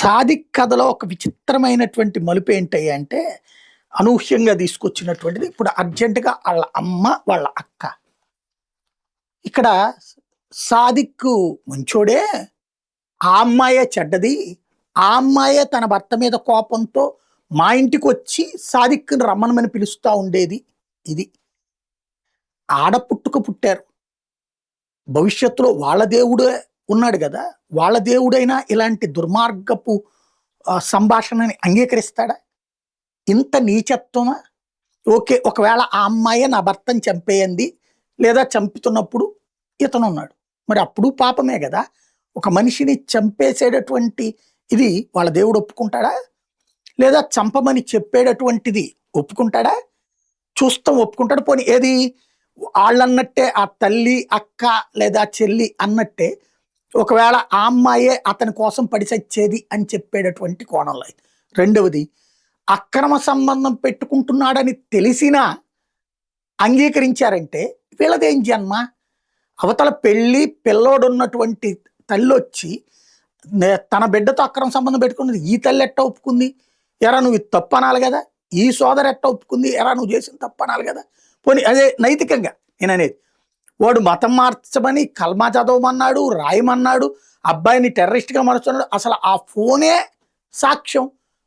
సాదిక్ కథలో ఒక విచిత్రమైనటువంటి మలుపు ఏంటయ్యా అంటే, అనూహ్యంగా తీసుకొచ్చినటువంటిది ఇప్పుడు అర్జెంట్‌గా ఆళ్ళ అమ్మ, వాళ్ళ అక్క. ఇక్కడ సాదిక్కు మంచోడే, ఆ అమ్మాయే చెడ్డది. ఆ అమ్మాయే తన భర్త మీద కోపంతో మా ఇంటికొచ్చి సాదిక్‌ని రమ్మనమని పిలుస్తా ఉండేది. ఇది. ఆడ పుట్టుక పుట్టారు. భవిష్యత్తులో వాళ్ళ దేవుడే ఉన్నాడు గదా! వాళ్ళ దేవుడైనా ఇలాంటి దుర్మార్గపు సంభాషణని అంగీకరిస్తాడా? ఇంత నీచత్వమా? ఓకే. ఒకవేళ ఆ అమ్మాయే నా భర్తని చంపేయంది. లేదా చంపుతున్నప్పుడు ఇతనున్నాడు. మరి అప్పుడు పాపమే గదా! ఒక మనిషిని చంపేసేటటువంటి ఇది వాళ్ళ దేవుడు ఒప్పుకుంటాడా? లేదా చంపమని చెప్పేటటువంటిది ఒప్పుకుంటాడా? చూస్తాం ఒప్పుకుంటాడు. పోనీ ఏది ఆళ్ళన్నట్టే ఆ తల్లి, అక్క లేదా చెల్లి అన్నట్టే ఒకవేళ ఆ అమ్మాయే అతని కోసం పడి చచ్చేది అని చెప్పేటటువంటి కోణంలో. రెండవది అక్రమ సంబంధం పెట్టుకుంటున్నాడని తెలిసినా అంగీకరించారంటే వీళ్ళదేం జన్మ? అవతల పెళ్ళి పిల్లోడున్నటువంటి తల్లొచ్చి తన బిడ్డతో అక్రమ సంబంధం పెట్టుకున్నది ఈ తల్లి ఎట్ట ఒప్పుకుంది? ఎరా నువ్వు ఇది తప్పు అనాలి కదా! ఈ సోదరు ఎట్ట ఒప్పుకుంది? ఎరా నువ్వు చేసిన తప్పు అనాలి కదా! పోనీ అదే నైతికంగా నేననేది. వాడు మతం మార్చమని కల్మా చదవమన్నాడు, రాయమన్నాడు, అబ్బాయిని టెర్రరిస్ట్‌గా మారుస్తున్నాడు. అసలు ఆ ఫోనే సాక్ష్యం.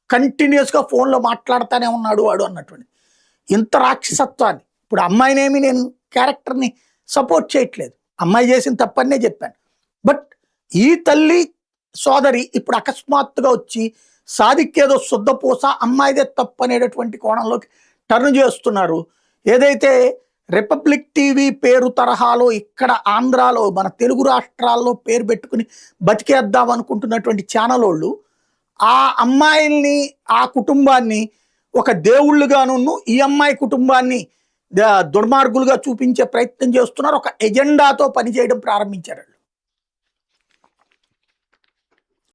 కంటిన్యూయస్‌గా ఫోన్‌లో మాట్లాడుతానే ఉన్నాడు వాడు అన్నటువంటి. ఇంత రాక్షసత్వాన్ని ఇప్పుడు అమ్మాయినేమి నేను క్యారెక్టర్‌ని సపోర్ట్ చేయట్లేదు. అమ్మాయి చేసిన తప్పనే చెప్పాను. బట్ ఈ తల్లి, సోదరి ఇప్పుడు అకస్మాత్తుగా వచ్చి సాదిక్కేదో శుద్ధపూస అమ్మాయిదే తప్పు అనేటటువంటి కోణంలోకి టర్న్ చేస్తున్నారు. ఏదైతే రిపబ్లిక్ టీవీ పేరు తరహాలో ఇక్కడ ఆంధ్రాలో మన తెలుగు రాష్ట్రాల్లో పేరు పెట్టుకుని బతికేద్దాం అనుకుంటున్నటువంటి ఛానలోళ్ళు ఆ అమ్మాయిల్ని, ఆ కుటుంబాన్ని ఒక దేవుళ్ళుగాను ఈ అమ్మాయి కుటుంబాన్ని దుర్మార్గులుగా చూపించే ప్రయత్నం చేస్తున్నారు. ఒక ఎజెండాతో పనిచేయడం ప్రారంభించారు.